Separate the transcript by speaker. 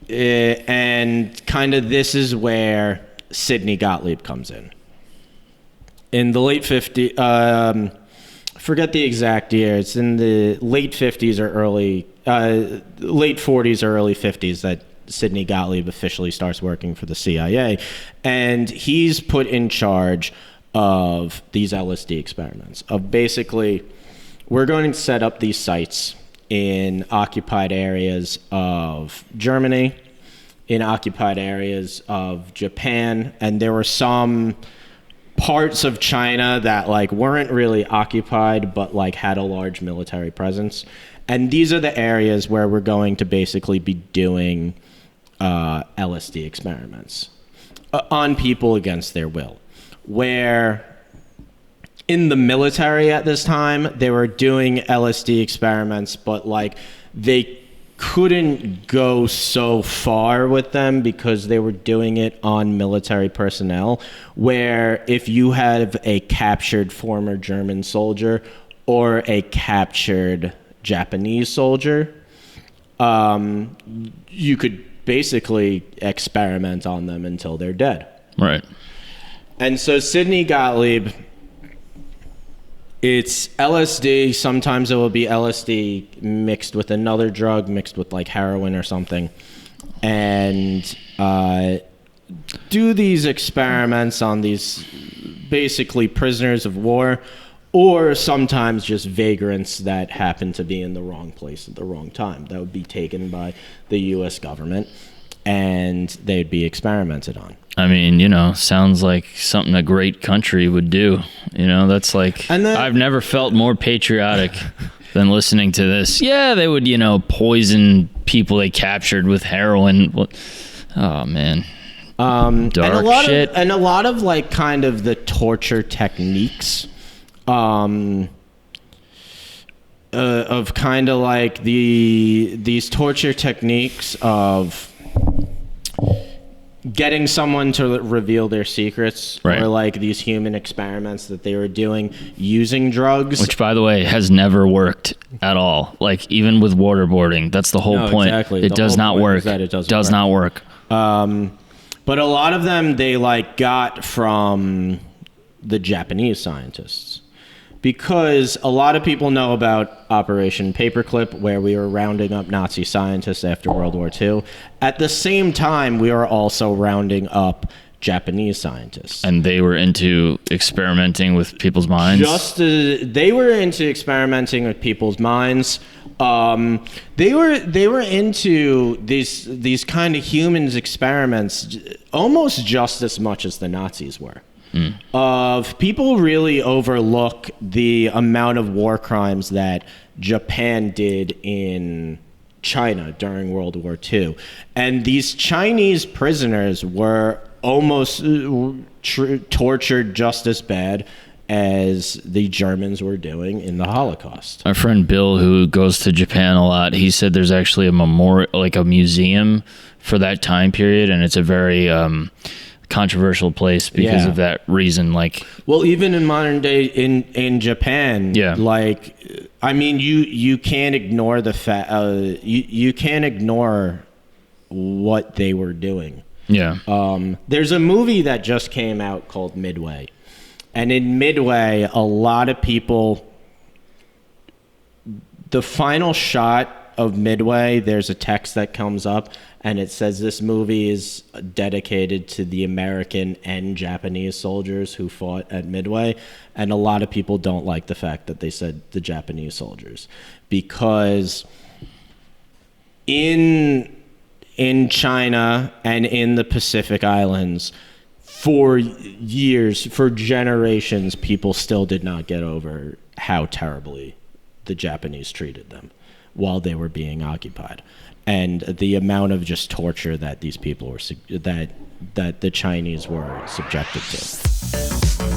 Speaker 1: And kind of this is where Sidney Gottlieb comes in. In the late 50s, forget the exact year. It's in the late 50s or late 40s or early 50s that Sidney Gottlieb officially starts working for the CIA. And he's put in charge of these LSD experiments. Of basically, we're going to set up these sites in occupied areas of Germany, in occupied areas of Japan, and there were some parts of China that like weren't really occupied but like had a large military presence. And these are the areas where we're going to basically be doing LSD experiments on people against their will. Where in the military at this time, they were doing LSD experiments, but like they couldn't go so far with them because they were doing it on military personnel, where if you have a captured former German soldier or a captured Japanese soldier, you could basically experiment on them until they're dead.
Speaker 2: Right.
Speaker 1: And so Sidney Gottlieb, it's LSD. Sometimes it will be LSD mixed with another drug, mixed with like heroin or something, and do these experiments on these basically prisoners of war, or sometimes just vagrants that happen to be in the wrong place at the wrong time. That would be taken by the U.S. government, and they'd be experimented on.
Speaker 2: I mean, you know, sounds like something a great country would do. You know, that's like, I've never felt more patriotic than listening to this. Yeah, they would, you know, poison people they captured with heroin. Oh, man. Dark shit.
Speaker 1: And a lot of like kind of the torture techniques of kind of like these torture techniques of getting someone to reveal their secrets, right, or like these human experiments that they were doing using drugs,
Speaker 2: which by the way has never worked at all. Like even with waterboarding, that's the whole point. Exactly. It does not work. It does not work.
Speaker 1: But a lot of them they like got from the Japanese scientists. Because a lot of people know about Operation Paperclip, where we were rounding up Nazi scientists after World War II. At the same time, we were also rounding up Japanese scientists.
Speaker 2: And they were into experimenting with people's minds?
Speaker 1: They were into experimenting with people's minds. They were into these kind of humans experiments almost just as much as the Nazis were. Of people really overlook the amount of war crimes that Japan did in China during World War II. And these Chinese prisoners were almost tortured just as bad as the Germans were doing in the Holocaust.
Speaker 2: My friend Bill, who goes to Japan a lot, he said there's actually a memorial, like a museum for that time period, and it's a very controversial place because of that reason. Like,
Speaker 1: well, even in modern day in Japan, like, I mean, you can't ignore the fact you can't ignore what they were doing. There's a movie that just came out called Midway, and in Midway, a lot of people, the final shot of Midway, there's a text that comes up and it says this movie is dedicated to the American and Japanese soldiers who fought at Midway. And a lot of people don't like the fact that they said the Japanese soldiers, because in China and in the Pacific Islands, for years, for generations, people still did not get over how terribly the Japanese treated them while they were being occupied, and the amount of just torture that these people were that the Chinese were subjected to.